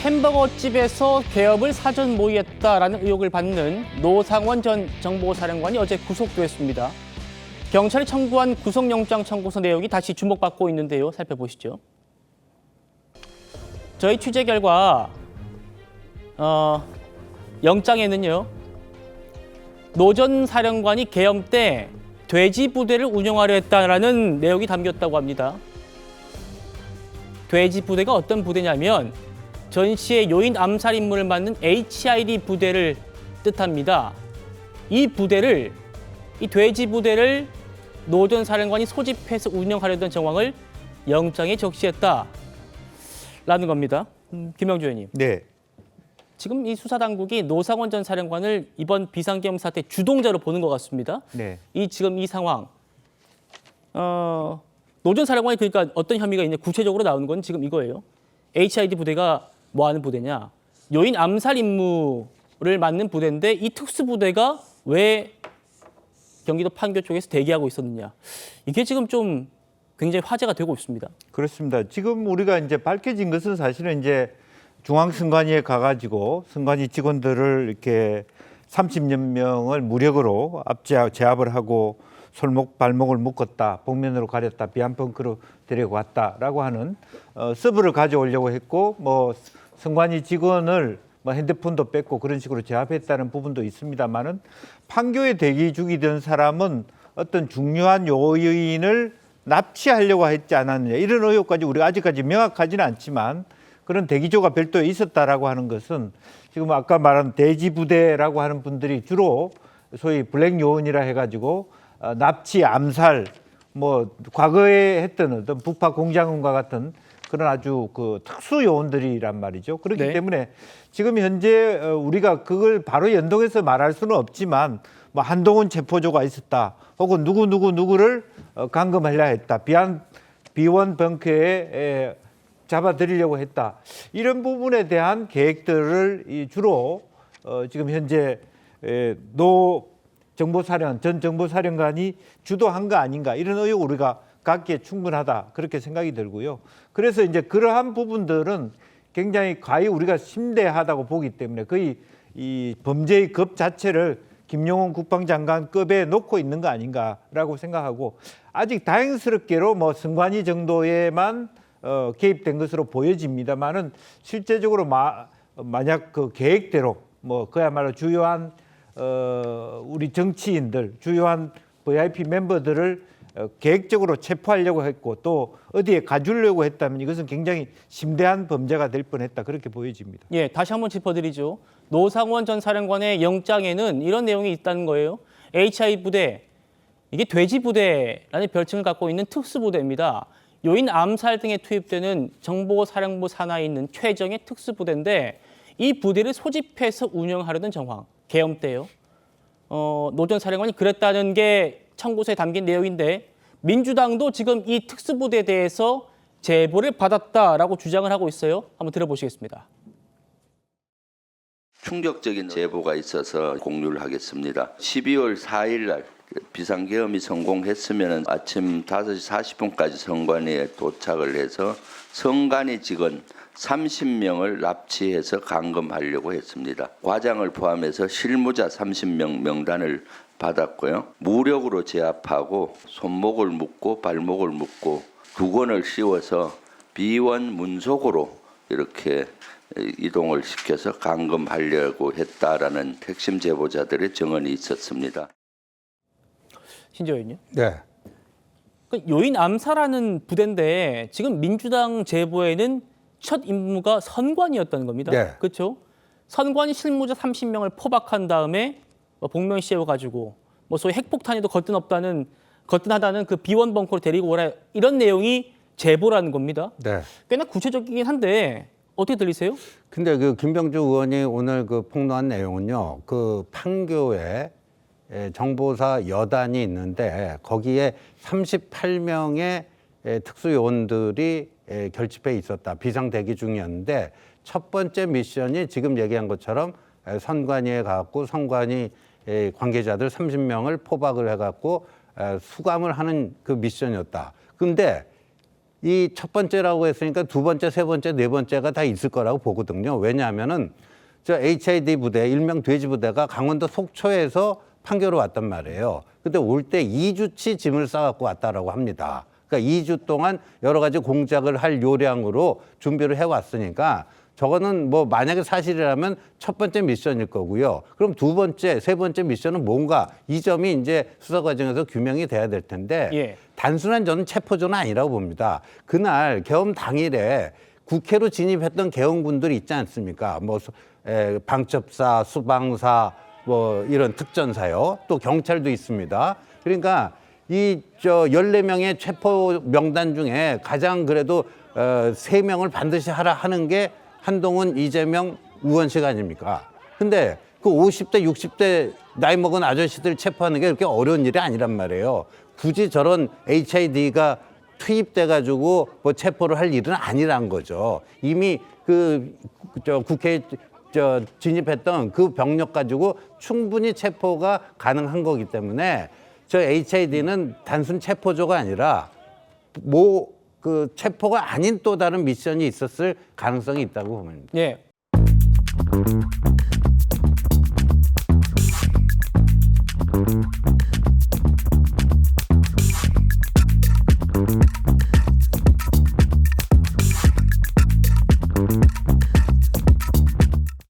햄버거집에서 개업을 사전 모의했다라는 의혹을 받는 노상원 전 정보사령관이 어제 구속됐습니다. 경찰이 청구한 구속영장 청구서 내용이 다시 주목받고 있는데요. 살펴보시죠. 저희 취재 결과 영장에는요. 노 전 사령관이 계엄 때 돼지 부대를 운영하려 했다라는 내용이 담겼다고 합니다. 돼지 부대가 어떤 부대냐면 전시의 요인 암살 임무를 맡는 HID 부대를 뜻합니다. 이 돼지 부대를 노 전 사령관이 소집해서 운영하려던 정황을 영장에 적시했다라는 겁니다. 김영주 의원님. 네. 지금 이 수사당국이 노상원 전 사령관을 이번 비상계엄 사태 주동자로 보는 것 같습니다. 네. 지금 이 상황, 노 전 사령관이 그러니까 어떤 혐의가 있냐 구체적으로 나오는 건 지금 이거예요. HID 부대가 뭐 하는 부대냐? 요인 암살 임무를 맡는 부대인데 이 특수부대가 왜 경기도 판교 쪽에서 대기하고 있었느냐? 이게 지금 좀 굉장히 화제가 되고 있습니다. 그렇습니다. 지금 우리가 이제 밝혀진 것은 사실은 이제 중앙선관위에 가가지고 선관위 직원들을 이렇게 30여 명을 무력으로 제압을 하고 손목 발목을 묶었다, 복면으로 가렸다, 비안펑크로 데리고 왔다라고 하는 서브를 가져오려고 했고 뭐 선관위 직원을 뭐 핸드폰도 뺏고 그런 식으로 제압했다는 부분도 있습니다만은 판교에 대기 중이던 사람은 어떤 중요한 요인을 납치하려고 했지 않았느냐 이런 의혹까지 우리가 아직까지 명확하지는 않지만 그런 대기조가 별도에 있었다라고 하는 것은 지금 아까 말한 돼지 부대라고 하는 분들이 주로 소위 블랙 요원이라 해가지고 납치, 암살, 뭐 과거에 했던 어떤 북파 공작원과 같은 그런 아주 그 특수 요원들이란 말이죠. 그렇기 네. 때문에 지금 현재 우리가 그걸 바로 연동해서 말할 수는 없지만 뭐 한동훈 체포조가 있었다, 혹은 누구를 감금하려 했다, 비원 벙커에 잡아들이려고 했다. 이런 부분에 대한 계획들을 주로 지금 현재 전 정보사령관이 주도한 거 아닌가 이런 의혹 우리가 갖기에 충분하다 그렇게 생각이 들고요. 그래서 이제 그러한 부분들은 굉장히 과히 우리가 심대하다고 보기 때문에 거의 이 범죄의 급 자체를 김용원 국방장관급에 놓고 있는 거 아닌가라고 생각하고 아직 다행스럽게로 뭐 선관위 정도에만 개입된 것으로 보여집니다만은 실제적으로 만약 그 계획대로 뭐 그야말로 주요한 우리 정치인들, 주요한 VIP 멤버들을 계획적으로 체포하려고 했고 또 어디에 가두려고 했다면 이것은 굉장히 심대한 범죄가 될 뻔했다 그렇게 보여집니다. 예, 다시 한번 짚어드리죠. 노상원 전 사령관의 영장에는 이런 내용이 있다는 거예요. HI 부대, 이게 돼지 부대라는 별칭을 갖고 있는 특수부대입니다. 요인 암살 등에 투입되는 정보사령부 산하에 있는 최정예 특수부대인데 이 부대를 소집해서 운영하려던 정황, 계엄 때요. 노 전 사령관이 그랬다는 게 청구서에 담긴 내용인데 민주당도 지금 이 특수부대에 대해서 제보를 받았다라고 주장을 하고 있어요. 한번 들어보시겠습니다. 충격적인 제보가 있어서 공유를 하겠습니다. 12월 4일 날 비상계엄이 성공했으면 아침 5시 40분까지 선관위에 도착을 해서 선관위 직원 30명을 납치해서 감금하려고 했습니다. 과장을 포함해서 실무자 30명 명단을 받았고요. 무력으로 제압하고 손목을 묶고 발목을 묶고 두건을 씌워서 비원 문속으로 이렇게 이동을 시켜서 감금하려고 했다라는 핵심 제보자들의 증언이 있었습니다. 신재 의원님. 네. 요인 암살하는 부대인데 지금 민주당 제보에는 첫 임무가 선관위였다는 겁니다. 네. 그렇죠? 선관위 실무자 30명을 포박한 다음에 복면 씌워가지고 뭐 소위 핵폭탄에도 거뜬하다는 그 비원 벙커로 데리고 오라 이런 내용이 제보라는 겁니다. 네. 꽤나 구체적이긴 한데 어떻게 들리세요? 근데 그 김병주 의원이 오늘 그 폭로한 내용은요, 그 판교에 정보사 여단이 있는데 거기에 38명의 특수요원들이 결집해 있었다. 비상 대기 중이었는데 첫 번째 미션이 지금 얘기한 것처럼 선관위에 가고 선관위 관계자들 30명을 포박을 해갖고 수감을 하는 그 미션이었다. 근데 이 첫 번째라고 했으니까 두 번째, 세 번째, 네 번째가 다 있을 거라고 보거든요. 왜냐하면은 저 HID 부대, 일명 돼지 부대가 강원도 속초에서 판교로 왔단 말이에요. 근데 올 때 2주치 짐을 싸갖고 왔다라고 합니다. 그러니까 2주 동안 여러 가지 공작을 할 요량으로 준비를 해왔으니까 저거는 뭐 만약에 사실이라면 첫 번째 미션일 거고요. 그럼 두 번째, 세 번째 미션은 뭔가 이 점이 이제 수사 과정에서 규명이 돼야 될 텐데 예. 단순한 저는 체포조는 아니라고 봅니다. 그날 계엄 당일에 국회로 진입했던 계엄군들이 있지 않습니까? 뭐 방첩사, 수방사, 뭐 이런 특전사요. 또 경찰도 있습니다. 그러니까 이 14명의 체포 명단 중에 가장 그래도 3명을 반드시 하라 하는 게 한동훈, 이재명, 우원식 아닙니까? 근데 그 50대, 60대 나이 먹은 아저씨들 체포하는 게 그렇게 어려운 일이 아니란 말이에요. 굳이 저런 HID가 투입돼가지고 뭐 체포를 할 일은 아니란 거죠. 이미 국회에 진입했던 그 병력 가지고 충분히 체포가 가능한 거기 때문에 저 HID는 단순 체포조가 아니라 그 체포가 아닌 또 다른 미션이 있었을 가능성이 있다고 봅니다. 예.